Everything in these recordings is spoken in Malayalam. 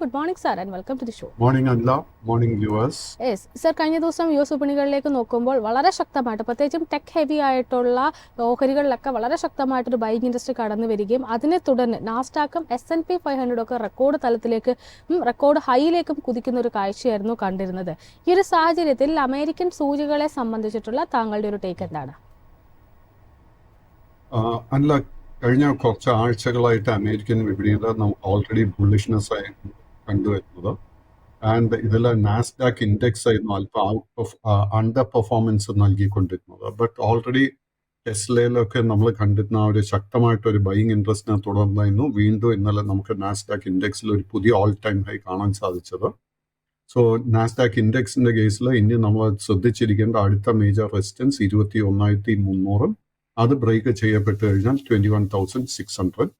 Good morning, sir, and welcome to the show. Morning, Anila. Morning, viewers. Yes, sir കഴിഞ്ഞ ദിവസം യു എസ് വിപണികളിലേക്ക് നോക്കുമ്പോൾ വളരെ ശക്തമായിട്ട് പ്രത്യേകിച്ചും ടെക് ഹെവി ആയിട്ടുള്ള ഓഹരികളിലൊക്കെ വളരെ ശക്തമായിട്ടൊരു ബൈങ് ഇൻഡസ്ട്രി കടന്നു വരികയും അതിനെ തുടർന്ന് നാസ്ഡാക്കും S&P 500 ഒക്കെ റെക്കോർഡ് തലത്തിലേക്ക് റെക്കോർഡ് ഹൈയിലേക്കും കുതിക്കുന്ന ഒരു കാഴ്ചയായിരുന്നു കണ്ടിരുന്നത്. ഈ ഒരു സാഹചര്യത്തിൽ അമേരിക്കൻ സൂചികളെ സംബന്ധിച്ചിട്ടുള്ള താങ്കളുടെ ഒരു ടേക്ക് എന്താണ്? അല്ല, കഴിഞ്ഞ കുറച്ച് ആഴ്ചകളായിട്ട് അമേരിക്കൻ വിപണിയിൽ ഓൾറെഡി ബുള്ളിഷ്നെസ് ആയി കണ്ടുവരുന്നത്. ആൻഡ് ഇതിൽ നാസ്ഡാക്ക് ഇൻഡെക്സ് ആയിരുന്നു അല്പം അണ്ടർ പെർഫോമൻസ് നൽകിക്കൊണ്ടിരുന്നത്. ബട്ട് ഓൾറെഡി ടെസ്ലയിലൊക്കെ നമ്മൾ കണ്ടിരുന്ന ആ ഒരു ശക്തമായിട്ടൊരു ബൈങ് ഇൻട്രസ്റ്റിനെ തുടർന്നായിരുന്നു വീണ്ടും ഇന്നലെ നമുക്ക് നാസ്ഡാക്ക് ഇൻഡെക്സിൽ ഒരു പുതിയ ഓൾ ടൈം ഹൈ കാണാൻ സാധിച്ചത്. സോ നാസ്ഡാക്ക് ഇൻഡെക്സിന്റെ കേസിൽ ഇനി നമ്മൾ ശ്രദ്ധിച്ചിരിക്കേണ്ട അടുത്ത മേജർ റെസിസ്റ്റൻസ് 21,300 അത് ബ്രേക്ക് ചെയ്യപ്പെട്ട് കഴിഞ്ഞാൽ 21,600.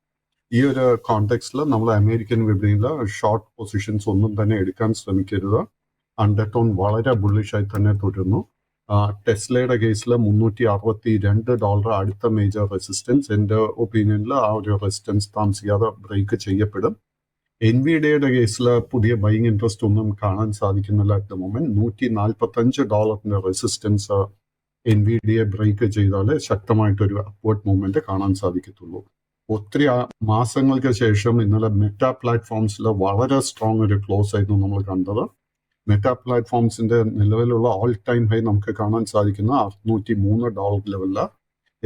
ഈ ഒരു കോണ്ടെക്സ്റ്റിൽ നമ്മൾ അമേരിക്കൻ വിപണിയിൽ ഷോർട്ട് പൊസിഷൻസ് ഒന്നും തന്നെ എടുക്കാൻ ശ്രമിക്കരുത്. അണ്ടർടോൺ വളരെ ബുള്ളിഷായി തന്നെ തുടരുന്നു. ടെസ്ലയുടെ കേസിൽ $362 അടുത്ത മേജർ റെസിസ്റ്റൻസ്. എൻ്റെ ഒപ്പീനിയനിൽ ആ ഒരു റെസിസ്റ്റൻസ് താമസിക്കാതെ ബ്രേക്ക് ചെയ്യപ്പെടും. എൻവിഡിയയുടെ കേസിൽ പുതിയ ബൈങ് ഇൻട്രസ്റ്റ് ഒന്നും കാണാൻ സാധിക്കുന്നില്ല at the moment. $145 resistance Nvidia break ചെയ്താലേ ശക്തമായിട്ടൊരു അപ്വേർഡ് മൂവ്മെന്റ് കാണാൻ സാധിക്കത്തുള്ളൂ. ഒത്തിരി മാസങ്ങൾക്ക് ശേഷം ഇന്നലെ മെറ്റ പ്ലാറ്റ്ഫോംസിൽ വളരെ സ്ട്രോങ് ഒരു ക്ലോസ് ആയിരുന്നു നമ്മൾ കണ്ടത്. മെറ്റ പ്ലാറ്റ്ഫോംസിന്റെ നിലവിലുള്ള ഓൾ ടൈം ഹൈ നമുക്ക് കാണാൻ സാധിക്കുന്ന $603 ലെവലില്.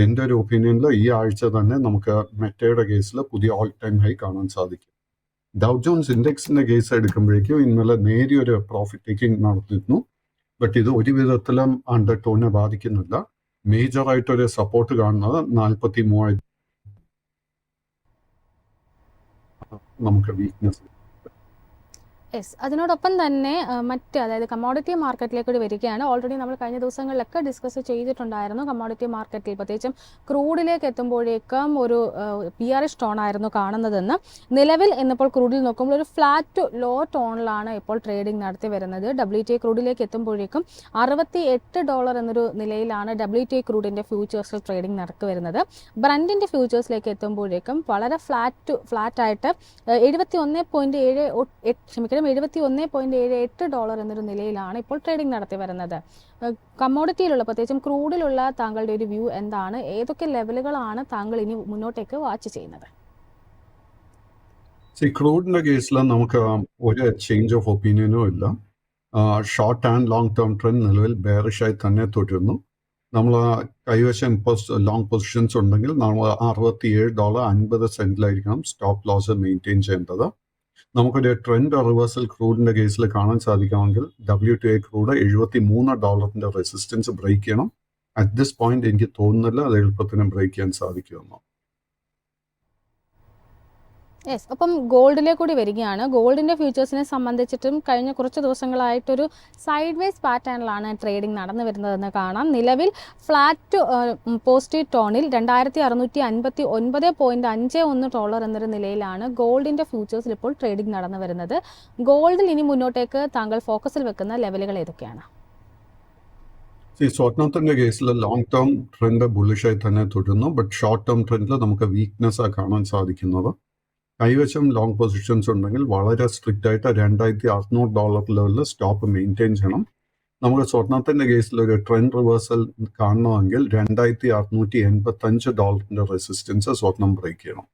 എൻ്റെ ഒരു ഒപ്പീനിയനിൽ ഈ ആഴ്ച തന്നെ നമുക്ക് മെറ്റയുടെ കേസിൽ പുതിയ ഓൾ ടൈം ഹൈ കാണാൻ സാധിക്കും. ഡൗ ജോൺസ് ഇൻഡെക്സിന്റെ കേസ് എടുക്കുമ്പോഴേക്കും ഇന്നലെ നേരിയൊരു പ്രോഫിറ്റ് ടേക്കിംഗ് നടത്തിയിരുന്നു. ബട്ട് ഇത് ഒരു വിധത്തിലും അണ്ടർടോണിനെ ബാധിക്കുന്നില്ല. മേജറായിട്ടൊരു സപ്പോർട്ട് കാണുന്നത് 43,000 നമുക്ക് വീക്ക്നെസ്. യെസ്, അതിനോടൊപ്പം തന്നെ അതായത് കമ്മോഡിറ്റി മാർക്കറ്റിലേക്ക് കൂടി വരികയാണ്. ഓൾറെഡി നമ്മൾ കഴിഞ്ഞ ദിവസങ്ങളിലൊക്കെ ഡിസ്കസ് ചെയ്തിട്ടുണ്ടായിരുന്നു. കമ്മോഡിറ്റി മാർക്കറ്റിൽ പ്രത്യേകിച്ചും ക്രൂഡിലേക്ക് എത്തുമ്പോഴേക്കും ഒരു ബിയറിഷ് ടോൺ ആയിരുന്നു കാണുന്നതെന്ന്. നിലവിൽ ഇന്നിപ്പോൾ ക്രൂഡിൽ നോക്കുമ്പോൾ ഒരു ഫ്ലാറ്റ് ടു ലോ ടോണിലാണ് ഇപ്പോൾ ട്രേഡിംഗ് നടത്തി വരുന്നത്. WTI ക്രൂഡിലേക്ക് എത്തുമ്പോഴേക്കും $68 എന്നൊരു നിലയിലാണ് WTI ക്രൂഡിൻ്റെ ഫ്യൂച്ചേഴ്സിൽ ട്രേഡിംഗ് നടത്തി വരുന്നത്. ബ്രൻഡിൻ്റെ ഫ്യൂച്ചേഴ്സിലേക്ക് എത്തുമ്പോഴേക്കും വളരെ ഫ്ലാറ്റായിട്ട് $71.78 എന്നൊരു നിലയിലാണ് ഇപ്പോൾ ട്രേഡിംഗ് നടത്തി വരുന്നത്. കമ്മോഡിറ്റിയിലുള്ള പ്രത്യേകിച്ചും ക്രൂഡിലുള്ള താങ്കളുടെ ഒരു വ്യൂ എന്താണ്? ഏതൊക്കെ ലെവലുകളാണ് താങ്കൾ ഇനി മുന്നോട്ടേക്ക് വാച്ച് ചെയ്യുന്നത്? ക്രൂഡിന്റെ കേസിൽ നമുക്ക് ഒരു ചേഞ്ച് ഓഫ് ഒപ്പീനിയനോ ഇല്ല. Short and long term trend നിലവിൽ ബെയറിഷായി തന്നെ തുടരുന്നു. നമ്മൾ കൈവശം ലോങ് പൊസിഷൻസ് ഉണ്ടെങ്കിൽ നമ്മൾ $67.50 സ്റ്റോപ്പ് ലോസ് മെയിൻറ്റെയിൻ ചെയ്യേണ്ടത്. നമുക്കൊരു ട്രെൻഡ് റിവേഴ്സൽ ക്രൂഡിന്റെ കേസിൽ കാണാൻ സാധിക്കുമെങ്കിൽ WTI ക്രൂഡ് $73 റെസിസ്റ്റൻസ് ബ്രേക്ക് ചെയ്യണം. അറ്റ് ദിസ് പോയിന്റ് എനിക്ക് തോന്നുന്നില്ല അത് എളുപ്പത്തിന് ബ്രേക്ക് ചെയ്യാൻ സാധിക്കുമെന്ന്. യെസ്, അപ്പം ഗോൾഡിലേക്ക് കൂടി വരികയാണ്. ഗോൾഡിൻ്റെ ഫ്യൂച്ചേഴ്സിനെ സംബന്ധിച്ചിട്ടും കഴിഞ്ഞ കുറച്ച് ദിവസങ്ങളായിട്ടൊരു സൈഡ് വേസ് പാറ്റേണിലാണ് ട്രേഡിംഗ് നടന്നു വരുന്നതെന്ന് കാണാം. നിലവിൽ ഫ്ലാറ്റ് പോസിറ്റീവ് ടോണിൽ $2,659.51 എന്നൊരു നിലയിലാണ് ഗോൾഡിൻ്റെ ഫ്യൂച്ചേഴ്സിൽ ഇപ്പോൾ ട്രേഡിംഗ് നടന്നു വരുന്നത്. ഗോൾഡിൽ ഇനി മുന്നോട്ടേക്ക് താങ്കൾ ഫോക്കസിൽ വെക്കുന്ന ലെവലുകൾ ഏതൊക്കെയാണ്? സ്വർണ്ണത്തിന്റെ കേസിൽ ലോങ് ടേം ട്രെൻഡ് ബുള്ളിഷായി തന്നെ തുടരുന്നു. ബട്ട് ഷോർട്ട് ടേം ട്രെൻഡിൽ നമുക്ക് വീക്ക്നെസ് കാണാൻ സാധിക്കുന്നത്. കൈവശം ലോങ് പൊസിഷൻസ് ഉണ്ടെങ്കിൽ വളരെ സ്ട്രിക്റ്റ് ആയിട്ട് $2,600 ലെവലിൽ സ്റ്റോപ്പ് മെയിൻറ്റെയിൻ ചെയ്യണം. നമുക്ക് സ്വർണ്ണത്തിന്റെ കേസിൽ ഒരു ട്രെൻഡ് റിവേഴ്സൽ കാണണമെങ്കിൽ $2,685 റെസിസ്റ്റൻസ് സ്വർണം ബ്രേക്ക് ചെയ്യണം.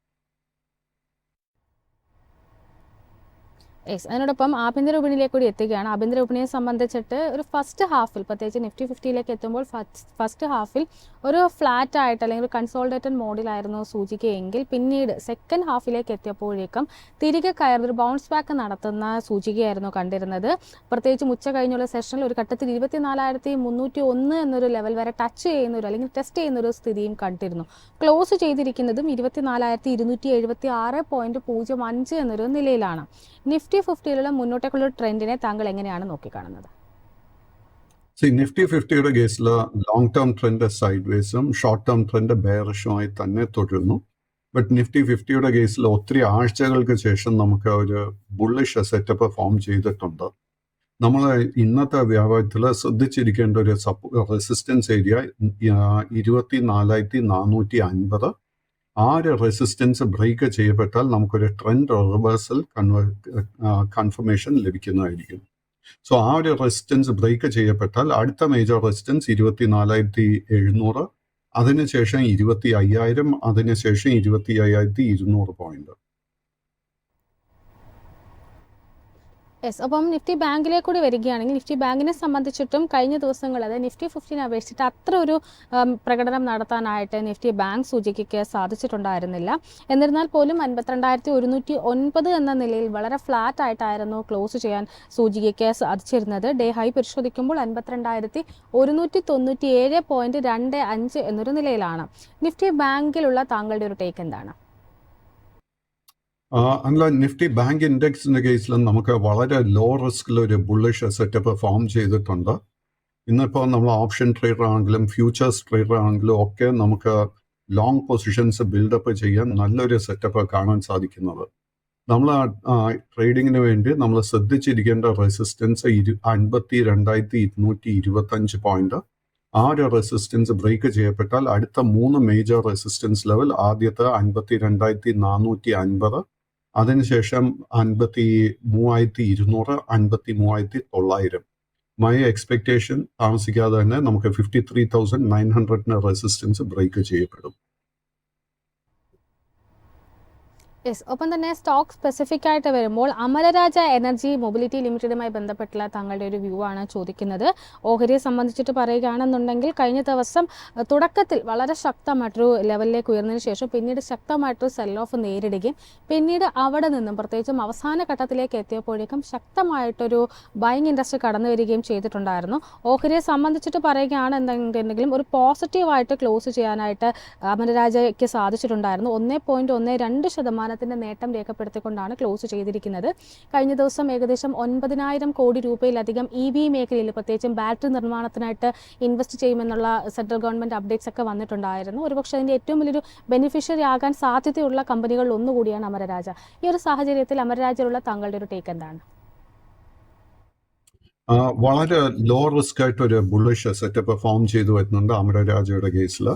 യെസ്, അതിനോടൊപ്പം ആഭ്യന്തര വിപണിയിലേക്ക് കൂടി എത്തുകയാണ്. ആഭ്യന്തര വിപണിയെ സംബന്ധിച്ചിട്ട് ഒരു ഫസ്റ്റ് ഹാഫിൽ പ്രത്യേകിച്ച് Nifty 50യിലേക്ക് എത്തുമ്പോൾ ഫസ്റ്റ് ഹാഫിൽ ഒരു ഫ്ലാറ്റ് ആയിട്ട് അല്ലെങ്കിൽ ഒരു കൺസോൾട്ടേറ്റഡ് മോഡിലായിരുന്നു സൂചികയെങ്കിൽ പിന്നീട് സെക്കൻഡ് ഹാഫിലേക്ക് എത്തിയപ്പോഴേക്കും തിരികെ കയറുന്നൊരു ബൗൺസ് ബാക്ക് നടത്തുന്ന സൂചികയായിരുന്നു കണ്ടിരുന്നത്. പ്രത്യേകിച്ചും ഉച്ച കഴിഞ്ഞുള്ള സെഷനിൽ ഒരു ഘട്ടത്തിൽ 24,301 എന്നൊരു ലെവൽ വരെ ടച്ച് ചെയ്യുന്ന ഒരു അല്ലെങ്കിൽ ടെസ്റ്റ് ചെയ്യുന്ന ഒരു സ്ഥിതിയും കണ്ടിരുന്നു. ക്ലോസ് ചെയ്തിരിക്കുന്നതും 24,276.05 എന്നൊരു നിലയിലാണ്. Nifty 50യിലുള്ള മുന്നോട്ടേക്കുള്ള ട്രെൻഡിനെ താങ്കൾ എങ്ങനെയാണ് നോക്കിക്കാണുന്നത്? Nifty 50യുടെ കേസിൽ ലോങ് ടേം ട്രെൻഡ് സൈഡ് വേസും ഷോർട്ട് ടേം ട്രെൻഡ് ബെയറിഷുമായി തന്നെ തുടരുന്നു. ബട്ട് Nifty 50യുടെ കേസിൽ ഒത്തിരി ആഴ്ചകൾക്ക് ശേഷം നമുക്ക് ഒരു ബുള്ളിഷ് സെറ്റപ്പ് ഫോം ചെയ്തിട്ടുണ്ട്. നമ്മൾ ഇന്നത്തെ വ്യാപാരത്തിൽ ശ്രദ്ധിച്ചിരിക്കേണ്ട ഒരു റെസിസ്റ്റൻസ് ഏരിയ 24,450 ആ ഒരു റെസിസ്റ്റൻസ് ബ്രേക്ക് ചെയ്യപ്പെട്ടാൽ നമുക്കൊരു ട്രെൻഡ് റിവേഴ്സൽ കൺഫർമേഷൻ ലഭിക്കുന്നതായിരിക്കും. സോ ആ ഒരു റെസിസ്റ്റൻസ് ബ്രേക്ക് ചെയ്യപ്പെട്ടാൽ അടുത്ത മേജർ റെസിസ്റ്റൻസ് 24,700, അതിനുശേഷം 25,000, അതിനുശേഷം 25,200 പോയിന്റ്. യെസ്, അപ്പം നിഫ്റ്റി ബാങ്കിലേക്ക് കൂടി വരികയാണെങ്കിൽ നിഫ്റ്റി ബാങ്കിനെ സംബന്ധിച്ചിട്ടും കഴിഞ്ഞ ദിവസങ്ങൾ അതായത് നിഫ്റ്റി 15 അപേക്ഷിച്ചിട്ട് അത്ര ഒരു പ്രകടനം നടത്താനായിട്ട് നിഫ്റ്റി ബാങ്ക് സൂചികയ്ക്ക് സാധിച്ചിട്ടുണ്ടായിരുന്നില്ല. എന്നിരുന്നാൽ പോലും 52,109 എന്ന നിലയിൽ വളരെ ഫ്ലാറ്റ് ആയിട്ടായിരുന്നു ക്ലോസ് ചെയ്യാൻ സൂചികയ്ക്ക് സാധിച്ചിരുന്നത്. ഡേ ഹൈ പരിശോധിക്കുമ്പോൾ 52,197.25 എന്നൊരു നിലയിലാണ്. നിഫ്റ്റി ബാങ്കിലുള്ള താങ്കളുടെ ഒരു ടേക്ക് എന്താണ്? അല്ല, നിഫ്റ്റി ബാങ്ക് ഇൻഡെക്സിന്റെ കേസിൽ നമുക്ക് വളരെ ലോ റിസ്കിൽ ഒരു ബുള്ളിഷ് സെറ്റപ്പ് ഫോം ചെയ്തിട്ടുണ്ട്. ഇന്നിപ്പോൾ നമ്മൾ ഓപ്ഷൻ ട്രേഡർ ആണെങ്കിലും ഫ്യൂച്ചേഴ്സ് ട്രേഡർ ആണെങ്കിലും ഒക്കെ നമുക്ക് ലോങ് പൊസിഷൻസ് ബിൽഡപ്പ് ചെയ്യാൻ നല്ലൊരു സെറ്റപ്പ് കാണാൻ സാധിക്കുന്നത്. നമ്മൾ ട്രേഡിങ്ങിന് വേണ്ടി നമ്മൾ ശ്രദ്ധിച്ചിരിക്കേണ്ട റെസിസ്റ്റൻസ് 52,225 പോയിന്റ്. ആ ഒരു റെസിസ്റ്റൻസ് ബ്രേക്ക് ചെയ്യപ്പെട്ടാൽ അടുത്ത 3 മേജർ റെസിസ്റ്റൻസ് ലെവൽ, ആദ്യത്തെ 52,450, അതിനുശേഷം 53,200, 53,900. മൈ എക്സ്പെക്ടേഷൻ താമസിക്കാതെ തന്നെ നമുക്ക് 53,900 റെസിസ്റ്റൻസ് ബ്രേക്ക് ചെയ്യപ്പെടും. യെസ്, ഒപ്പം തന്നെ സ്റ്റോക്ക് സ്പെസിഫിക് ആയിട്ട് വരുമ്പോൾ അമരരാജ എനർജി മൊബിലിറ്റി ലിമിറ്റഡുമായി ബന്ധപ്പെട്ടുള്ള താങ്കളുടെ ഒരു വ്യൂ ആണ് ചോദിക്കുന്നത്. ഓഹരിയെ സംബന്ധിച്ചിട്ട് പറയുകയാണെന്നുണ്ടെങ്കിൽ കഴിഞ്ഞ ദിവസം തുടക്കത്തിൽ വളരെ ശക്തമായിട്ടൊരു ലെവലിലേക്ക് ഉയർന്നതിന് ശേഷം പിന്നീട് ശക്തമായിട്ടൊരു സെൽ ഓഫ് നേരിടുകയും പിന്നീട് അവിടെ നിന്നും പ്രത്യേകിച്ചും അവസാന ഘട്ടത്തിലേക്ക് എത്തിയപ്പോഴേക്കും ശക്തമായിട്ടൊരു ബൈങ് ഇൻഡസ്ട്രി കടന്നു വരികയും ചെയ്തിട്ടുണ്ടായിരുന്നു. ഓഹരിയെ സംബന്ധിച്ചിട്ട് പറയുകയാണെന്നുണ്ടെങ്കിലും ഒരു പോസിറ്റീവായിട്ട് ക്ലോസ് ചെയ്യാനായിട്ട് അമരരാജയ്ക്ക് സാധിച്ചിട്ടുണ്ടായിരുന്നു. 1.12% നേട്ടം രേഖപ്പെടുത്തിക്കൊണ്ടാണ് ക്ലോസ് ചെയ്തിരിക്കുന്നത്. കഴിഞ്ഞ ദിവസം ഏകദേശം 9,000 കോടി രൂപയിലധികം EV മേഖലയിൽ പ്രത്യേകിച്ചും ബാറ്ററി നിർമ്മാണത്തിനായിട്ട് ഇൻവെസ്റ്റ് ചെയ്യുമെന്നുള്ള സെൻട്രൽ ഗവൺമെന്റ് അപ്ഡേറ്റ്സ് ഒക്കെ വന്നിട്ടുണ്ടായിരുന്നു. ഒരുപക്ഷെ അതിന്റെ ഏറ്റവും വലിയൊരു ബെനിഫിഷ്യറി ആകാൻ സാധ്യതയുള്ള കമ്പനികളിൽ ഒന്നുകൂടിയാണ് അമരരാജ. ഈ ഒരു സാഹചര്യത്തിൽ അമരരാജയിലുള്ള താങ്കളുടെ ഒരു ടേക്ക് എന്താണ്? വളരെ ലോ റിസ്ക് ആയിട്ട് ഒരു ബുള്ളിഷ് സെറ്റപ്പ് ഫോം ചെയ്തു വരുന്നുണ്ട് അമരരാജയുടെ കേസിൽ.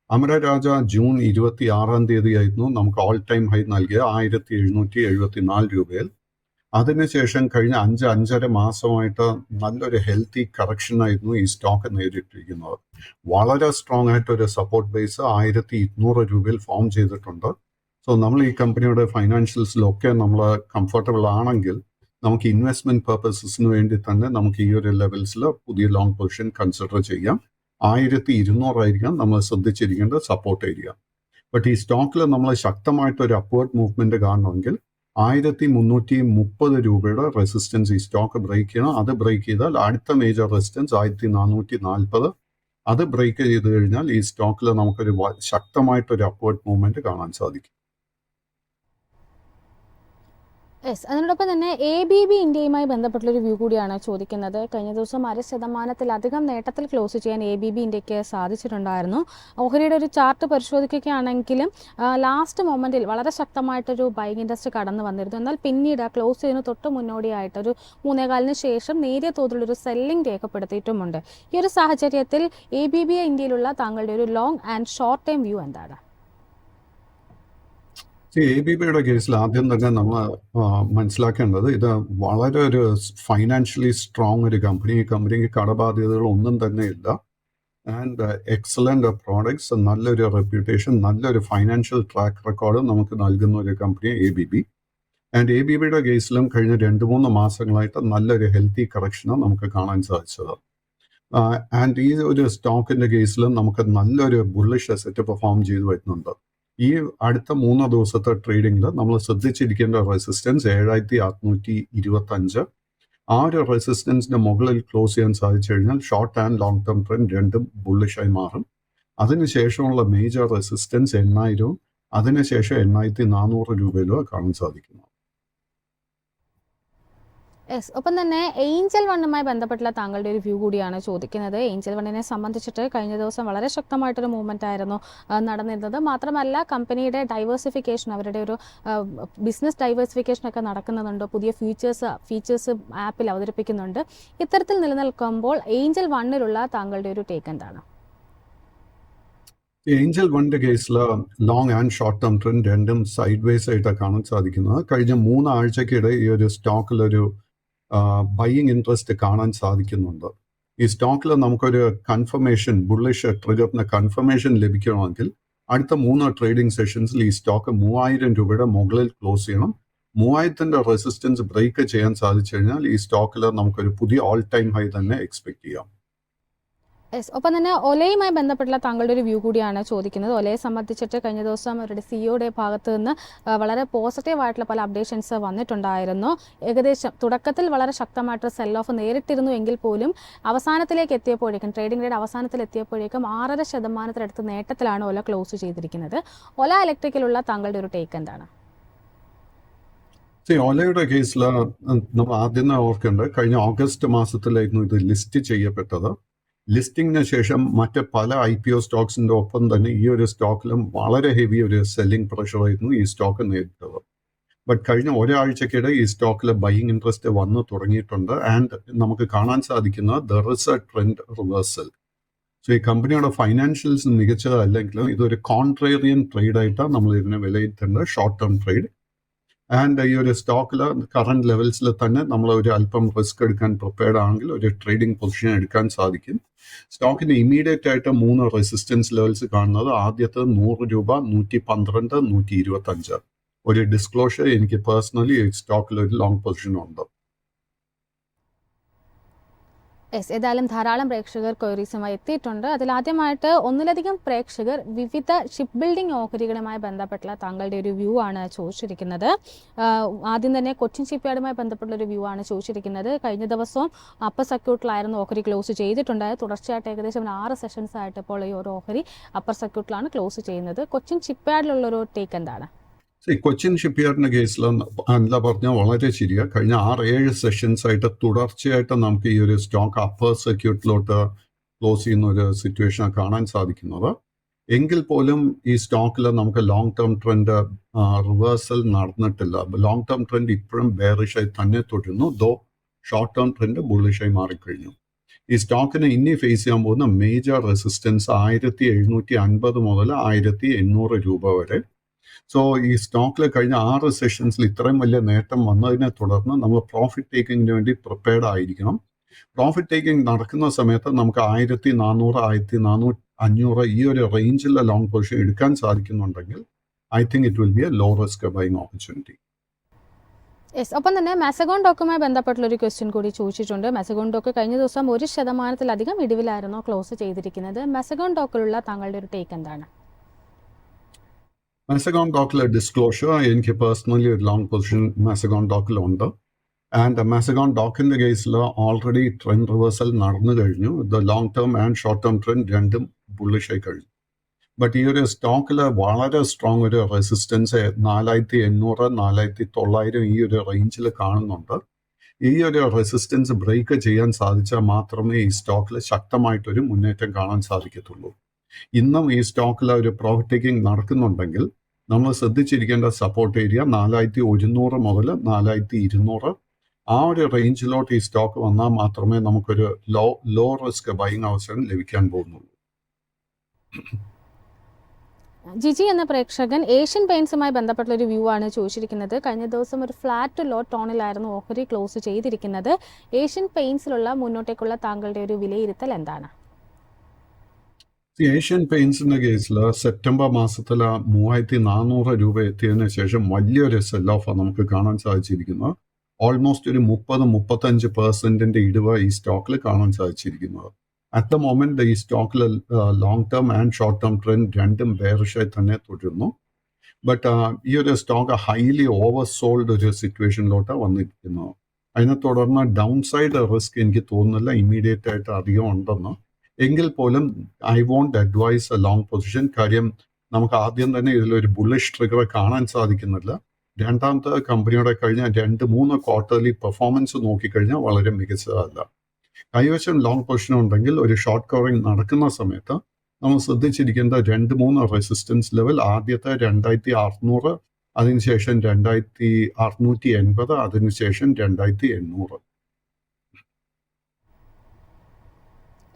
അമരരാജ ജൂൺ 26 ആയിരുന്നു നമുക്ക് ഓൾ ടൈം ഹൈ നൽകിയ 1,774 രൂപയിൽ. അതിനുശേഷം കഴിഞ്ഞ 5-5.5 മാസമായിട്ട് നല്ലൊരു ഹെൽത്തി കറക്ഷൻ ആയിരുന്നു ഈ സ്റ്റോക്ക് നേരിട്ടിരിക്കുന്നത്. വളരെ സ്ട്രോങ് ആയിട്ട് ഒരു സപ്പോർട്ട് ബേസ് 1,200 രൂപയിൽ ഫോം ചെയ്തിട്ടുണ്ട്. സോ നമ്മൾ ഈ കമ്പനിയുടെ ഫൈനാൻഷ്യൽസിലൊക്കെ നമ്മൾ കംഫർട്ടബിൾ ആണെങ്കിൽ നമുക്ക് ഇൻവെസ്റ്റ്മെന്റ് പർപ്പസസിന് വേണ്ടി തന്നെ നമുക്ക് ഈ ഒരു ലെവൽസിൽ പുതിയ ലോങ് പൊസിഷൻ കൺസിഡർ ചെയ്യാം. 1,200 ആയിരിക്കാം നമ്മൾ ശ്രദ്ധിച്ചിരിക്കേണ്ട സപ്പോർട്ട് ഏരിയ. ബട്ട് ഈ സ്റ്റോക്കിൽ നമ്മൾ ശക്തമായിട്ടൊരു അപ്വേർഡ് മൂവ്മെന്റ് കാണണമെങ്കിൽ 1,330 രൂപയുടെ റെസിസ്റ്റൻസ് ഈ സ്റ്റോക്ക് ബ്രേക്ക് ചെയ്യണം. അത് ബ്രേക്ക് ചെയ്താൽ അടുത്ത മേജർ റെസിസ്റ്റൻസ് 1,440. അത് ബ്രേക്ക് ചെയ്ത് കഴിഞ്ഞാൽ ഈ സ്റ്റോക്കിൽ നമുക്കൊരു ശക്തമായിട്ടൊരു അപ്വേർഡ് മൂവ്മെന്റ് കാണാൻ സാധിക്കും. യെസ്, അതിനോടൊപ്പം തന്നെ ABB ഇന്ത്യയുമായി ബന്ധപ്പെട്ടുള്ളൊരു വ്യൂ കൂടിയാണ് ചോദിക്കുന്നത്. കഴിഞ്ഞ ദിവസം 1% നേട്ടത്തിൽ ക്ലോസ് ചെയ്യാൻ ABB ഇന്ത്യക്ക് സാധിച്ചിട്ടുണ്ടായിരുന്നു. ഓഹരിയുടെ ഒരു ചാർട്ട് പരിശോധിക്കുകയാണെങ്കിലും ലാസ്റ്റ് മൊമെന്റിൽ വളരെ ശക്തമായിട്ടൊരു ബൈങ് ഇൻഡസ്ട്രി കടന്നു വന്നിരുന്നു. എന്നാൽ പിന്നീട് ക്ലോസ് ചെയ്യുന്ന തൊട്ട് മുന്നോടിയായിട്ട് ഒരു 3.25 ശേഷം നേരിയ തോതിലൊരു സെല്ലിംഗ് രേഖപ്പെടുത്തിയിട്ടുമുണ്ട്. ഈ ഒരു സാഹചര്യത്തിൽ ABB ഇന്ത്യയിലുള്ള താങ്കളുടെ ഒരു long and short time view എന്താണ്? ABBയുടെ കേസിൽ ആദ്യം തന്നെ നമ്മൾ മനസ്സിലാക്കേണ്ടത് ഇത് വളരെ ഒരു ഫൈനാൻഷ്യലി സ്ട്രോങ് ഒരു കമ്പനി. ഈ കമ്പനിക്ക് കടബാധ്യതകൾ ഒന്നും തന്നെ ഇല്ല. ആൻഡ് എക്സലന്റ് പ്രോഡക്ട്സ്, നല്ലൊരു റെപ്യൂട്ടേഷൻ, നല്ലൊരു ഫൈനാൻഷ്യൽ ട്രാക്ക് റെക്കോർഡ് നമുക്ക് നൽകുന്ന ഒരു കമ്പനി ABB. ആൻഡ് ABBയുടെ കേസിലും കഴിഞ്ഞ 2-3 മാസങ്ങളായിട്ട് നല്ലൊരു ഹെൽത്തി കറക്ഷനാണ് നമുക്ക് കാണാൻ സാധിച്ചത്. ആൻഡ് ഈ ഒരു സ്റ്റോക്കിന്റെ കേസിലും നമുക്ക് നല്ലൊരു ബുള്ളിഷ് സെറ്റപ്പ് ഫോം ചെയ്തു വരുന്നുണ്ട്. ഈ അടുത്ത 3 ദിവസത്തെ ട്രേഡിംഗിൽ നമ്മൾ ശ്രദ്ധിച്ചിരിക്കേണ്ട റെസിസ്റ്റൻസ് 7,625. ആ ഒരു റെസിസ്റ്റൻസിന്റെ മുകളിൽ ക്ലോസ് ചെയ്യാൻ സാധിച്ചു കഴിഞ്ഞാൽ short and long term trend രണ്ടും ബുള്ളിഷായി മാറും. അതിനുശേഷമുള്ള മേജർ റെസിസ്റ്റൻസ് 8,000, അതിനുശേഷം 8,400 രൂപയിലോ കാണാൻ സാധിക്കുന്നു. യെസ്, ഒപ്പം തന്നെ ഏഞ്ചൽ വണ്ണുമായി ബന്ധപ്പെട്ടുള്ള താങ്കളുടെ ഒരു വ്യൂ കൂടിയാണ് ചോദിക്കുന്നത്. ഏഞ്ചൽ വണ്ണിനെ സംബന്ധിച്ചിട്ട് കഴിഞ്ഞ ദിവസം വളരെ ശക്തമായിട്ടൊരു മൂവ്മെന്റ് ആയിരുന്നു നടന്നിരുന്നത്. മാത്രമല്ല കമ്പനിയുടെ ഡൈവേഴ്സിഫിക്കേഷൻ, അവരുടെ ഒരു ബിസിനസ് ഡൈവേഴ്സിഫിക്കേഷൻ ഒക്കെ നടക്കുന്നുണ്ട്. പുതിയ ഫീച്ചേഴ്സ് ആപ്പിൽ അവതരിപ്പിക്കുന്നുണ്ട്. ഇത്തരത്തിൽ നിലനിൽക്കുമ്പോൾ ഏഞ്ചൽ വണ്ണിലുള്ള താങ്കളുടെ ഒരു ടേക്ക് എന്താണ്? ഏഞ്ചൽ വണ്ണിന്റെ കേസിൽ long and short term trend രണ്ടും സൈഡ് വേസ് ആയിട്ടാണ് കാണാൻ സാധിക്കുന്നത്. കഴിഞ്ഞ 3 ആഴ്ചക്കിടെ ഈ ഒരു സ്റ്റോക്കിലൊരു ബൈയിങ് ഇൻട്രസ്റ്റ് കാണാൻ സാധിക്കുന്നുണ്ട്. ഈ സ്റ്റോക്കിൽ നമുക്കൊരു കൺഫർമേഷൻ, ബുള്ളിഷ് ട്രിഗറിന് കൺഫർമേഷൻ ലഭിക്കണമെങ്കിൽ അടുത്ത 3 ട്രേഡിംഗ് സെഷൻസിൽ ഈ സ്റ്റോക്ക് 3000 രൂപയുടെ മുകളിൽ ക്ലോസ് ചെയ്യണം. 3000ന്റെ റെസിസ്റ്റൻസ് ബ്രേക്ക് ചെയ്യാൻ സാധിച്ചു കഴിഞ്ഞാൽ ഈ സ്റ്റോക്കിൽ നമുക്കൊരു പുതിയ ഓൾ ടൈം ഹൈ തന്നെ എക്സ്പെക്ട് ചെയ്യാം. യെസ്, ഒപ്പം തന്നെ ഒലയുമായി ബന്ധപ്പെട്ടുള്ള താങ്കളുടെ ഒരു വ്യൂ കൂടിയാണ് ചോദിക്കുന്നത്. ഒലയെ സംബന്ധിച്ചിട്ട് കഴിഞ്ഞ ദിവസം അവരുടെ സിഇഒയുടെ ഭാഗത്ത് നിന്ന് വളരെ പോസിറ്റീവായിട്ടുള്ള പല അപ്ഡേഷൻസ് വന്നിട്ടുണ്ടായിരുന്നു. ഏകദേശം തുടക്കത്തിൽ വളരെ ശക്തമായിട്ട് സെൽ ഓഫ് നേരിട്ടിരുന്നു എങ്കിൽ പോലും അവസാനത്തിലേക്ക് എത്തിയപ്പോഴേക്കും, ട്രേഡിംഗ് ഡേയുടെ അവസാനത്തിൽ എത്തിയപ്പോഴേക്കും 6.5% നേട്ടത്തിലാണ് ഒല ക്ലോസ് ചെയ്തിരിക്കുന്നത്. ഒല ഇലക്ട്രിക്കിലുള്ള താങ്കളുടെ ഒരു ടേക്ക് എന്താണ്? ഒലയുടെ കേസിൽ നമ്മൾ ആദ്യം ഓർക്കേണ്ടത് കഴിഞ്ഞ ഓഗസ്റ്റ് മാസത്തിലായിരുന്നു ഇത് ലിസ്റ്റ് ചെയ്യപ്പെട്ടത്. ലിസ്റ്റിംഗിന് ശേഷം മറ്റ് പല IPO സ്റ്റോക്സിന്റെ ഒപ്പം തന്നെ ഈ ഒരു സ്റ്റോക്കിലും വളരെ ഹെവി ഒരു സെല്ലിംഗ് പ്രഷറായിരുന്നു ഈ സ്റ്റോക്ക് നേരിട്ടത്. ബട്ട് കഴിഞ്ഞ ഒരാഴ്ചക്കിടെ ഈ സ്റ്റോക്കിൽ ബൈയിങ് ഇൻട്രസ്റ്റ് വന്നു തുടങ്ങിയിട്ടുണ്ട്. ആൻഡ് നമുക്ക് കാണാൻ സാധിക്കുന്ന there is A trend reversal. So ഈ കമ്പനിയുടെ ഫൈനാൻഷ്യൽസ് മികച്ചതല്ലെങ്കിലും ഇതൊരു കോൺട്രേറിയൻ ട്രേഡ് ആയിട്ടാണ് നമ്മൾ ഇതിനെ വിലയിരുത്തേണ്ടത്, ഷോർട്ട് ടേം ട്രേഡ്. ആൻഡ് ഈ ഒരു സ്റ്റോക്കിൽ കറണ്ട് ലെവൽസിൽ തന്നെ നമ്മൾ ഒരു അല്പം റിസ്ക് എടുക്കാൻ പ്രിപ്പയർഡ് ആണെങ്കിൽ ഒരു ട്രേഡിംഗ് പൊസിഷൻ എടുക്കാൻ സാധിക്കും. സ്റ്റോക്കിന് ഇമ്മീഡിയറ്റ് ആയിട്ട് 3 റെസിസ്റ്റൻസ് ലെവൽസ് കാണുന്നത്. ആദ്യത്തെ 100 രൂപ, 112, 125. ഒരു ഡിസ്ക്ലോഷർ, എനിക്ക് പേഴ്സണലി ഈ സ്റ്റോക്കിൽ ഒരു ലോങ് പൊസിഷൻ ഉണ്ട്. യെസ്, ഏതായാലും ധാരാളം പ്രേക്ഷകർ ക്വയറീസുമായി എത്തിയിട്ടുണ്ട്. അതിലാദ്യമായിട്ട് ഒന്നിലധികം പ്രേക്ഷകർ വിവിധ ഷിപ്പ് ബിൽഡിംഗ് ഓഹരികളുമായി ബന്ധപ്പെട്ടുള്ള താങ്കളുടെ ഒരു വ്യൂ ആണ് ചോദിച്ചിരിക്കുന്നത്. ആദ്യം തന്നെ കൊച്ചിൻ ഷിപ്പ്യാർഡുമായി ബന്ധപ്പെട്ടുള്ള ഒരു വ്യൂ ആണ് ചോദിച്ചിരിക്കുന്നത്. കഴിഞ്ഞ ദിവസവും അപ്പർ സർക്യൂട്ടിലായിരുന്നു ഓഹരി ക്ലോസ് ചെയ്തിട്ടുണ്ടായത്. തുടർച്ചയായിട്ട് ഏകദേശം 6 സെഷൻസ് ആയിട്ട് ഇപ്പോൾ ഈ ഒരു ഓഹരി അപ്പർ സർക്യൂട്ടിലാണ് ക്ലോസ് ചെയ്യുന്നത്. കൊച്ചിൻ ഷിപ്പ്യാർഡിലുള്ളൊരു ടേക്ക് എന്താണ്? കൊച്ചിൻ ഷിപ്പ്യാർഡിന്റെ കേസിൽ അല്ല പറഞ്ഞാൽ വളരെ ശരിയാണ്. കഴിഞ്ഞ 6-7 സെഷൻസ് ആയിട്ട് തുടർച്ചയായിട്ട് നമുക്ക് ഈ ഒരു സ്റ്റോക്ക് അപ്പർ സർക്യൂട്ടിലോട്ട് ക്ലോസ് ചെയ്യുന്ന ഒരു സിറ്റുവേഷൻ കാണാൻ സാധിക്കുന്നത്. എങ്കിൽ പോലും ഈ സ്റ്റോക്കിൽ നമുക്ക് ലോങ് ടേം ട്രെൻഡ് റിവേഴ്സൽ നടന്നിട്ടില്ല. ലോങ് ടേം ട്രെൻഡ് ഇപ്പോഴും ബെയറിഷായി തന്നെ തുടരുന്നു. ദോ ഷോർട്ട് ടേം ട്രെൻഡ് ബുള്ളിഷായി മാറിക്കഴിഞ്ഞു. ഈ സ്റ്റോക്കിന് ഇനി ഫേസ് ചെയ്യാൻ പോകുന്ന മേജർ റെസിസ്റ്റൻസ് 1750 മുതൽ 1800 രൂപ വരെ. സോ ഈ സ്റ്റോക്കിൽ കഴിഞ്ഞ 6 സെഷൻസിൽ ഇത്രയും വലിയ നേട്ടം വന്നതിനെ തുടർന്ന് നമ്മൾ പ്രോഫിറ്റ് ടേക്കിങ്ങിന് വേണ്ടി പ്രിപ്പയർഡ് ആയിരിക്കണം. പ്രോഫിറ്റ് ടേക്കിംഗ് നടക്കുന്ന സമയത്ത് നമുക്ക് 1400, 1400, ഈ ഒരു റേഞ്ചിലെ ലോങ് പൊസിഷൻ എടുക്കാൻ സാധിക്കുന്നുണ്ടെങ്കിൽ I think it will be a low risk buying opportunity. Yes, ഒപ്പം തന്നെ മെസഗോൺ ഡോക്കുമായി ബന്ധപ്പെട്ടുള്ളൊരു ക്വസ്റ്റ്യൻ കൂടി ചോദിച്ചിട്ടുണ്ട്. മെസഗോൺ ഡോക്ക് കഴിഞ്ഞ ദിവസം 1% ഇടിവിലായിരുന്നു ക്ലോസ് ചെയ്തിരിക്കുന്നത്. മെസഗോൺ ഡോക്കിലുള്ള താങ്കളുടെ ഒരു ടേക്ക് എന്താണ്? മെസഗോൺ ഡോക്കിലെ ഡിസ്ക്ലോഷർ, എനിക്ക് പേഴ്സണലി ഒരു ലോങ് പൊസിഷൻ മെസഗോൺ ഡോക്കിലുണ്ട്. ആൻഡ് മെസഗോൺ ഡോക്കിന്റെ കേസിൽ ഓൾറെഡി ട്രെൻഡ് റിവേഴ്സൽ നടന്നു കഴിഞ്ഞു. The long term and short term trend രണ്ടും ബുള്ളിഷായി കഴിഞ്ഞു. ബട്ട് ഈ ഒരു സ്റ്റോക്കിൽ വളരെ സ്ട്രോങ് ഒരു റെസിസ്റ്റൻസ് 4800, 4900 ഈ ഒരു റേഞ്ചിൽ കാണുന്നുണ്ട്. ഈ ഒരു റെസിസ്റ്റൻസ് ബ്രേക്ക് ചെയ്യാൻ സാധിച്ചാൽ മാത്രമേ ഈ സ്റ്റോക്കിൽ ശക്തമായിട്ടൊരു മുന്നേറ്റം കാണാൻ സാധിക്കത്തുള്ളൂ. ഇന്നും ഈ സ്റ്റോക്കിൽ ഒരു പ്രോഫിറ്റ് ടേക്കിംഗ് നടക്കുന്നുണ്ടെങ്കിൽ നമ്മൾ ശ്രദ്ധിച്ചിരിക്കേണ്ട സപ്പോർട്ട് ഏരിയ 4100 മുതൽ 4200, ആ ഒരു റേഞ്ചിലോട്ട് ഈ സ്റ്റോക്ക് വന്നാൽ മാത്രമേ നമുക്കൊരു ലോ റിസ്ക് ബൈങ് അവസരം ലഭിക്കാൻ പോകുന്നുള്ളൂ. ജിജി എന്ന പ്രേക്ഷകൻ ഏഷ്യൻ പെയിൻസുമായി ബന്ധപ്പെട്ടുള്ള ഒരു വ്യൂ ആണ് ചോദിച്ചിരിക്കുന്നത്. കഴിഞ്ഞ ദിവസം ഒരു ഫ്ലാറ്റ് ലോ ടോണിലായിരുന്നു ഓഹരി ക്ലോസ് ചെയ്തിരിക്കുന്നത്. ഏഷ്യൻ പെയിൻസിലുള്ള മുന്നോട്ടേക്കുള്ള താങ്കളുടെ ഒരു വിലയിരുത്തൽ എന്താണ്? ഏഷ്യൻ പെയിൻസിന്റെ കേസിൽ സെപ്റ്റംബർ മാസത്തിൽ 3400 രൂപ എത്തിയതിനു ശേഷം വലിയൊരു സെൽ ഓഫ് നമുക്ക് കാണാൻ സാധിച്ചിരിക്കുന്നത്. ഓൾമോസ്റ്റ് ഒരു 30-35% ഇടിവ് ഈ സ്റ്റോക്കിൽ കാണാൻ സാധിച്ചിരിക്കുന്നത്. അറ്റ് ദ മൊമെന്റ് ഈ സ്റ്റോക്കിൽ long term and short term trend രണ്ടും ബെയറിഷായി തന്നെ തുടരുന്നു. ബട്ട് ഈ ഒരു സ്റ്റോക്ക് ഹൈലി ഓവർ സോൾഡ് ഒരു സിറ്റുവേഷനിലോട്ടാണ് വന്നിരിക്കുന്നത്. അതിനെ തുടർന്ന് ഡൗൺ സൈഡ് റിസ്ക് എനിക്ക് തോന്നുന്നില്ല ഇമ്മീഡിയറ്റ് ആയിട്ട് അധികം ഉണ്ടെന്ന്. എങ്കിൽ പോലും I won't advise a long position. കാര്യം നമുക്ക് ആദ്യം തന്നെ ഇതിലൊരു ബുള്ളിഷ് ട്രിഗർ കാണാൻ സാധിക്കുന്നില്ല. രണ്ടാമത്തെ കമ്പനിയുടെ കഴിഞ്ഞ 2-3 ക്വാർട്ടർലി പെർഫോമൻസ് നോക്കിക്കഴിഞ്ഞാൽ വളരെ മികച്ചതല്ല. കൈവശം ലോങ് പൊസിഷൻ ഉണ്ടെങ്കിൽ ഒരു ഷോർട്ട് കവറിങ് നടക്കുന്ന സമയത്ത് നമ്മൾ ശ്രദ്ധിച്ചിരിക്കേണ്ട 2-3 റെസിസ്റ്റൻസ് ലെവൽ. ആദ്യത്തെ 2600, അതിനുശേഷം 2680, അതിനുശേഷം 2800.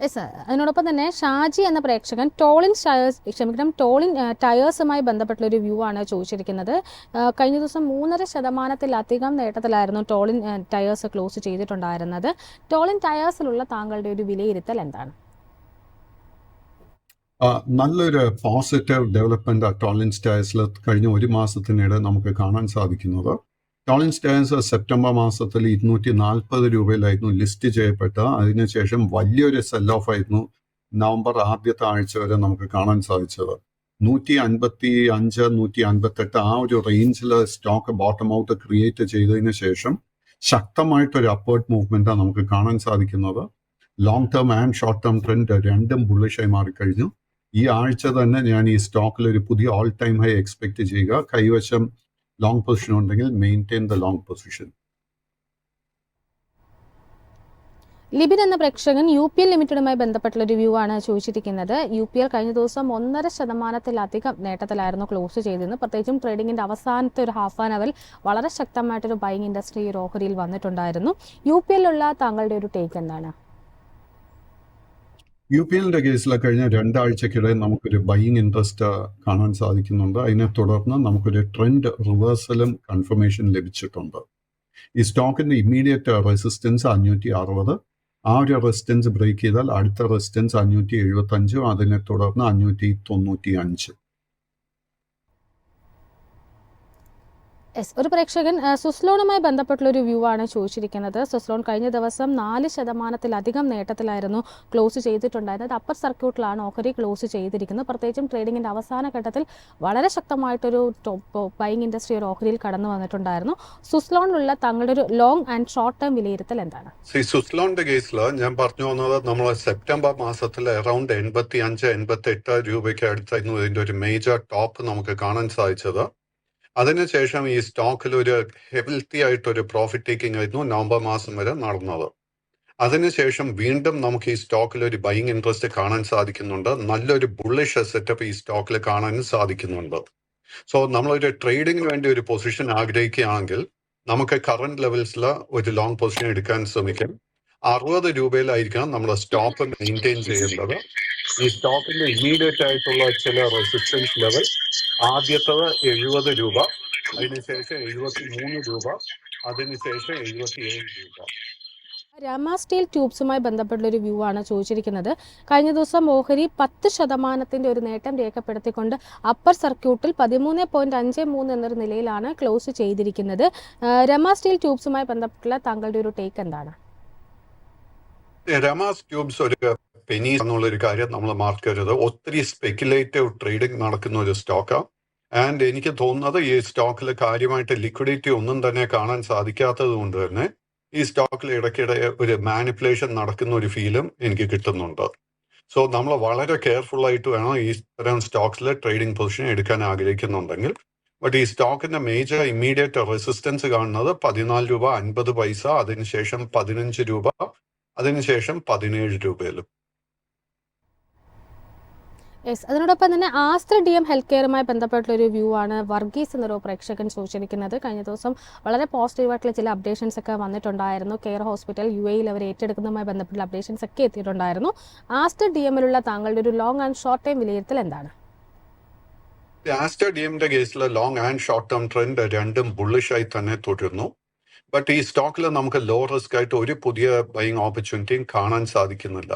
യെസ്, അതിനോടൊപ്പം തന്നെ ഷാജി എന്ന പ്രേക്ഷകൻ ടോളിൻ ടയേഴ്സുമായി ബന്ധപ്പെട്ടുള്ള ഒരു വ്യൂ ആണ് ചോദിച്ചിരിക്കുന്നത്. കഴിഞ്ഞ ദിവസം 3.5% നേട്ടത്തിലായിരുന്നു ടോളിൻ ടയേഴ്സ് ക്ലോസ് ചെയ്തിട്ടുണ്ടായിരുന്നത്. ടോളിൻ ടയേഴ്സിലുള്ള താങ്കളുടെ ഒരു വിലയിരുത്തൽ എന്താണ്? നല്ലൊരു പോസിറ്റീവ് ഡെവലപ്മെന്റ് ടോളിൻസ് ടയേഴ്സിൽ കഴിഞ്ഞ ഒരു മാസത്തിനിടെ നമുക്ക് കാണാൻ സാധിക്കുന്നത്. ടോളിൻസ് ടയേഴ്സ് സെപ്റ്റംബർ മാസത്തിൽ 240 രൂപയിലായിരുന്നു ലിസ്റ്റ് ചെയ്യപ്പെട്ട. അതിനുശേഷം വലിയൊരു സെൽ ഓഫ് ആയിരുന്നു നവംബർ ആദ്യത്തെ ആഴ്ച വരെ നമുക്ക് കാണാൻ സാധിച്ചത്. 155, 158 ആ ഒരു റേഞ്ചിൽ സ്റ്റോക്ക് ബോട്ടം ഔട്ട് ക്രിയേറ്റ് ചെയ്തതിന് ശേഷം ശക്തമായിട്ടൊരു അപ്വേർഡ് മൂവ്മെന്റാണ് നമുക്ക് കാണാൻ സാധിക്കുന്നത്. Long term and short term trend രണ്ടും ബുള്ളിഷായി മാറിക്കഴിഞ്ഞു. ഈ ആഴ്ച തന്നെ ഞാൻ ഈ സ്റ്റോക്കിൽ ഒരു പുതിയ ഓൾ ടൈം ഹൈ എക്സ്പെക്ട് ചെയ്യുക. കൈവശം ലോങ് പൊസിഷൻ ഉണ്ടെങ്കിൽ maintain the long position. Libin എന്ന പ്രേക്ഷകൻ UPL ലിമിറ്റഡുമായി ബന്ധപ്പെട്ടുള്ള ഒരു വ്യൂ ആണ് ചോദിച്ചിരിക്കുന്നത്. UPL കഴിഞ്ഞ ദിവസം 1.5% നേട്ടത്തിലായിരുന്നു ക്ലോസ് ചെയ്തിരുന്നത്. പ്രത്യേകിച്ചും ട്രേഡിങ്ങിന്റെ അവസാനത്തെ ഒരു ഹാഫ് ആൻ അവറിൽ വളരെ ശക്തമായിട്ടൊരു ബൈങ് ഇൻഡസ്ട്രി ഒരു ഓഹരിയിൽ വന്നിട്ടുണ്ടായിരുന്നു. UPL താങ്കളുടെ ഒരു ടേക്ക് എന്താണ്? UPLന്റെ കേസിൽ കഴിഞ്ഞ 2 ആഴ്ചക്കിടെ നമുക്കൊരു ബൈയിങ് ഇൻട്രസ്റ്റ് കാണാൻ സാധിക്കുന്നുണ്ട്. അതിനെ തുടർന്ന് നമുക്കൊരു ട്രെൻഡ് റിവേഴ്സലും കൺഫർമേഷൻ ലഭിച്ചിട്ടുണ്ട്. ഈ സ്റ്റോക്കിന്റെ ഇമ്മീഡിയറ്റ് റെസിസ്റ്റൻസ് 560. ആ ഒരു റെസിസ്റ്റൻസ് ബ്രേക്ക് ചെയ്താൽ അടുത്ത റെസിസ്റ്റൻസ് 575, അതിനെ തുടർന്ന് 595. യെസ്, ഒരു പ്രേക്ഷകൻ സുസ്ലോണുമായി ബന്ധപ്പെട്ടുള്ള ഒരു വ്യൂ ആണ് ചോദിച്ചിരിക്കുന്നത്. സുസ്ലോൺ കഴിഞ്ഞ ദിവസം 4% നേട്ടത്തിലായിരുന്നു ക്ലോസ് ചെയ്തിട്ടുണ്ടായിരുന്നത്. അപ്പർ സർക്യൂട്ടിലാണ് ഓഹരി ക്ലോസ് ചെയ്തിരിക്കുന്നത്. പ്രത്യേകിച്ചും ട്രേഡിങ്ങിന്റെ അവസാന ഘട്ടത്തിൽ വളരെ ശക്തമായിട്ടൊരു ബൈങ് ഇൻഡസ്ട്രി ഒരു ഓഹരിയിൽ കടന്നു വന്നിട്ടുണ്ടായിരുന്നു. സുസ്ലോണിലുള്ള തങ്ങളുടെ ഒരു ലോങ് ആൻഡ് ഷോർട്ട് ടേം വിലയിരുത്തൽ എന്താണ്? സുസ്ലോണിന്റെ കേസിൽ ഞാൻ പറഞ്ഞു വന്നത് നമ്മൾ സെപ്റ്റംബർ മാസത്തിൽ അറൌണ്ട് 85-88 രൂപയ്ക്ക് അടുത്തായിരുന്നു ഇതിന്റെ ഒരു മേജർ ടോപ്പ് നമുക്ക് കാണാൻ സാധിച്ചത്. അതിനുശേഷം ഈ സ്റ്റോക്കിൽ ഒരു ഹെൽത്തി ആയിട്ടൊരു പ്രോഫിറ്റ് ടേക്കിംഗ് ആയിരുന്നു നവംബർ മാസം വരെ നടന്നത്. അതിനുശേഷം വീണ്ടും നമുക്ക് ഈ സ്റ്റോക്കിൽ ഒരു ബൈയിങ് ഇൻട്രസ്റ്റ് കാണാൻ സാധിക്കുന്നുണ്ട്. നല്ലൊരു ബുള്ളിഷ് സെറ്റപ്പ് ഈ സ്റ്റോക്കിൽ കാണാനും സാധിക്കുന്നുണ്ട്. സോ നമ്മളൊരു ട്രേഡിങ്ങിന് വേണ്ടി ഒരു പൊസിഷൻ ആഗ്രഹിക്കുകയാണെങ്കിൽ നമുക്ക് കറന്റ് ലെവൽസിൽ ഒരു ലോങ് പൊസിഷൻ എടുക്കാൻ ശ്രമിക്കാം. 60 രൂപയിലായിരിക്കണം നമ്മുടെ സ്റ്റോപ്പ് മെയിൻറ്റെയിൻ ചെയ്യേണ്ടത്. ഈ സ്റ്റോക്കിന്റെ ഇമ്മീഡിയറ്റ് ആയിട്ടുള്ള ചില റെസിസ്റ്റൻസ് ലെവൽ ആദ്യത്തത് 70 രൂപ, അതിനുശേഷം 73 രൂപ, അതിനുശേഷം 77 രൂപ. രമ സ്റ്റീൽ ട്യൂബ്സുമായി ബന്ധപ്പെട്ടുള്ള ഒരു വ്യൂ ആണ് ചോദിച്ചിരിക്കുന്നത്. കഴിഞ്ഞ ദിവസം ഓഹരി 10% ഒരു നേട്ടം രേഖപ്പെടുത്തിക്കൊണ്ട് അപ്പർ സർക്യൂട്ടിൽ 13.53 എന്നൊരു നിലയിലാണ് ക്ലോസ് ചെയ്തിരിക്കുന്നത്. രമ സ്റ്റീൽ ട്യൂബ്സുമായി ബന്ധപ്പെട്ടുള്ള താങ്കളുടെ ഒരു ടേക്ക് എന്താണ്? രമ ട്യൂബ്സ് ഒരു പെനി എന്നുള്ളൊരു കാര്യം നമ്മൾ മാർക്കരുത്. ഒത്തിരി സ്പെക്കുലേറ്റീവ് ട്രേഡിംഗ് നടക്കുന്ന ഒരു സ്റ്റോക്കാണ്. ആൻഡ് എനിക്ക് തോന്നുന്നത് ഈ സ്റ്റോക്കിൽ കാര്യമായിട്ട് ലിക്വിഡിറ്റി ഒന്നും തന്നെ കാണാൻ സാധിക്കാത്തത് കൊണ്ട് തന്നെ ഈ സ്റ്റോക്കിൽ ഇടയ്ക്കിടെ ഒരു മാനിപ്പുലേഷൻ നടക്കുന്ന ഒരു ഫീലും എനിക്ക് കിട്ടുന്നുണ്ട്. സോ നമ്മൾ വളരെ കെയർഫുൾ ആയിട്ട് വേണം ഈ തരം സ്റ്റോക്സിൽ ട്രേഡിംഗ് പൊസിഷൻ എടുക്കാൻ ആഗ്രഹിക്കുന്നുണ്ടെങ്കിൽ. ബട്ട് ഈ സ്റ്റോക്കിന്റെ മേജർ ഇമ്മീഡിയറ്റ് റെസിസ്റ്റൻസ് കാണുന്നത് 14 രൂപ 50 പൈസ, അതിനുശേഷം 15 രൂപ, അതിനുശേഷം 17 രൂപയിലും. യെസ്, അതിനോടൊപ്പം തന്നെ ആസ്ത്ര DM ഹെൽത്ത് കെയറുമായി ബന്ധപ്പെട്ടുള്ള ഒരു വ്യൂ ആണ് വർഗീസ് എന്നൊരു പ്രേക്ഷകൻ ചോദിച്ചിരിക്കുന്നത്. കഴിഞ്ഞ ദിവസം വളരെ പോസിറ്റീവായിട്ടുള്ള ചില അപ്ഡേഷൻസ് ഒക്കെ വന്നിട്ടുണ്ടായിരുന്നു. കെയർ ഹോസ്പിറ്റൽ UAE അവർ ഏറ്റെടുക്കുന്നതുമായി ബന്ധപ്പെട്ടുള്ള അപ്ഡേഷൻസ് ഒക്കെ എത്തിയിട്ടുണ്ടായിരുന്നു. ആസ്ത്ര DMലുള്ള താങ്കളുടെ ഒരു ലോങ് ആൻഡ് ഷോർട്ട് ടൈം വിലയിരുത്തൽ എന്താണ്? ആസ്ട്ര DMന്റെ കേസിൽ long and short term trend രണ്ടും ബുള്ളിഷായി തന്നെ തുടരുന്നു. ബട്ട് ഈ സ്റ്റോക്കിൽ നമുക്ക് ലോ റിസ്ക് ആയിട്ട് ഒരു പുതിയ ബൈയിങ് ഓപ്പർച്യൂണിറ്റിയും കാണാൻ സാധിക്കുന്നില്ല.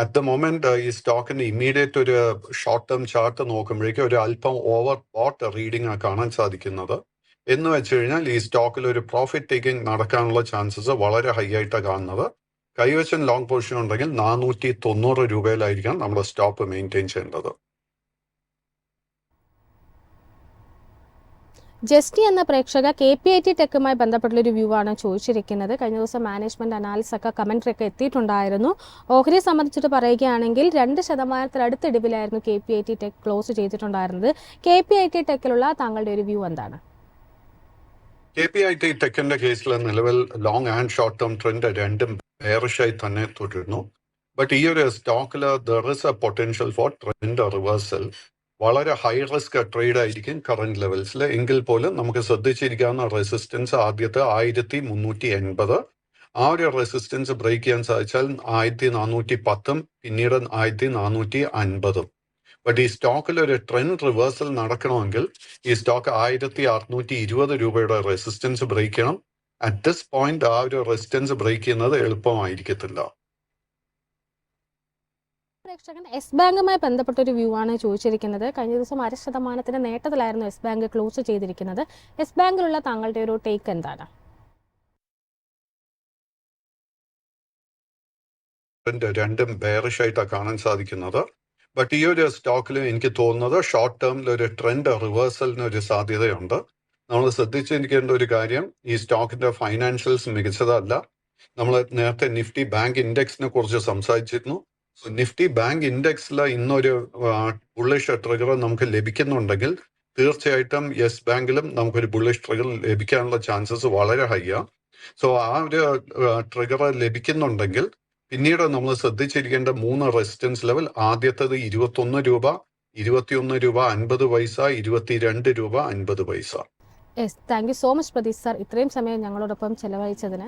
അറ്റ് ദ മൊമെന്റ് ഈ സ്റ്റോക്കിന്റെ ഇമ്മീഡിയറ്റ് ഒരു ഷോർട്ട് ടേം ചാർട്ട് നോക്കുമ്പോഴേക്കും ഒരു അല്പം ഓവർ ബോട്ട് റീഡിംഗ് ആണ് കാണാൻ സാധിക്കുന്നത്. എന്ന് വെച്ച് കഴിഞ്ഞാൽ ഈ സ്റ്റോക്കിൽ ഒരു പ്രോഫിറ്റ് ടേക്കിംഗ് നടക്കാനുള്ള ചാൻസസ് വളരെ ഹൈ ആയിട്ടാണ് കാണുന്നത്. കൈവശം ലോങ് പൊസിഷൻ ഉണ്ടെങ്കിൽ 490 രൂപയിലായിരിക്കാം നമ്മുടെ സ്റ്റോപ്പ് മെയിൻറ്റെയിൻ ചെയ്യേണ്ടത്. ജസ്റ്റി എന്ന പ്രേക്ഷക KPIT ടെക്കുമായി ബന്ധപ്പെട്ടുള്ള ഒരു വ്യൂ ആണ് ചോദിച്ചിരിക്കുന്നത്. കഴിഞ്ഞ ദിവസം മാനേജ്മെന്റ് അനാലിസിസ് ഒക്കെ കമന്ററി ഒക്കെ എത്തിയിട്ടുണ്ടായിരുന്നു. ഓഹരിയെ സംബന്ധിച്ചിട്ട് പറയുകയാണെങ്കിൽ 2% അടുത്ത ഇടിവിലായിരുന്നു KPIT ടെക് ക്ലോസ് ചെയ്തിട്ടുണ്ടായിരുന്നത്. KPIT ടെക്കിലുള്ള താങ്കളുടെ ഒരു വ്യൂ എന്താണ്? KPIT ടെക്കിന്റെ കേസിൽ നിലവിൽ long and short term trend രണ്ടും ബെയറിഷായി തന്നെ തുടരുന്നു. ബട്ട് ഈ ഒരു സ്റ്റോക്കിൽ there is A potential four trend reversal. വളരെ ഹൈ റിസ്ക് ട്രേഡ് ആയിരിക്കും കറന്റ് ലെവൽസിൽ. എങ്കിൽ പോലും നമുക്ക് ശ്രദ്ധിച്ചിരിക്കാവുന്ന റെസിസ്റ്റൻസ് ആദ്യത്തെ 1380, ആ ഒരു റെസിസ്റ്റൻസ് ബ്രേക്ക് ചെയ്യാൻ സാധിച്ചാൽ 1410 പിന്നീട് 1450. ബട്ട് ഈ സ്റ്റോക്കിൽ ഒരു ട്രെൻഡ് റിവേഴ്സൽ നടക്കണമെങ്കിൽ ഈ സ്റ്റോക്ക് 1620 രൂപയുടെ റെസിസ്റ്റൻസ് ബ്രേക്ക് ചെയ്യണം. അറ്റ് ദിസ് പോയിന്റ് ആ ഒരു റെസിസ്റ്റൻസ് ബ്രേക്ക് ചെയ്യുന്നത് എളുപ്പമായിരിക്കത്തില്ല. പ്രേക്ഷകൻ യെസ് ബാങ്കുമായി ബന്ധപ്പെട്ട ഒരു വ്യൂ ആണ് ചോദിച്ചിരിക്കുന്നത്. കഴിഞ്ഞ ദിവസം 1% നേട്ടത്തിലായിരുന്നു യെസ് ബാങ്ക് ക്ലോസ് ചെയ്തിരിക്കുന്നത്. യെസ് ബാങ്കിലുള്ള താങ്കളുടെ ഒരു ടേക്ക് എന്താണ്? രണ്ടും ബെയറിഷ് ആയിട്ടാണ് കാണാൻ സാധിക്കുന്നത്. ബട്ട് ഈ ഒരു സ്റ്റോക്കിൽ എനിക്ക് തോന്നുന്നത് ഷോർട്ട് ടേമിൽ ഒരു ട്രെൻഡ് റിവേഴ്സലിന് ഒരു സാധ്യതയുണ്ട്. നമ്മൾ ശ്രദ്ധിച്ചിരിക്കേണ്ട ഒരു കാര്യം, ഈ സ്റ്റോക്കിന്റെ ഫൈനാൻഷ്യൽസ് മികച്ചതല്ല. നമ്മൾ നേരത്തെ നിഫ്റ്റി ബാങ്ക് ഇൻഡെക്സിനെ കുറിച്ച് സംസാരിച്ചിരുന്നു. നിഫ്റ്റി ബാങ്ക് ഇൻഡെക്സിൽ ഇന്നൊരു ബുള്ളിഷ് ട്രിഗർ നമുക്ക് ലഭിക്കുന്നുണ്ടെങ്കിൽ തീർച്ചയായിട്ടും യെസ് ബാങ്കിലും നമുക്കൊരു ബുള്ളിഷ് ട്രിഗർ ലഭിക്കാനുള്ള ചാൻസസ് വളരെ ഹൈ ആണ്. സോ ആ ഒരു ട്രിഗർ ലഭിക്കുന്നുണ്ടെങ്കിൽ പിന്നീട് നമ്മൾ ശ്രദ്ധിച്ചിരിക്കേണ്ട 3 റെസിസ്റ്റൻസ് ലെവൽ, ആദ്യത്തേത് 21 രൂപ, 21 രൂപ 50 പൈസ, 22 രൂപ 50 പൈസ. Yes, thank you so much Pratheesh sir, ഇത്രയും സമയം ഞങ്ങളോടൊപ്പം ചെലവഴിച്ചതിന്.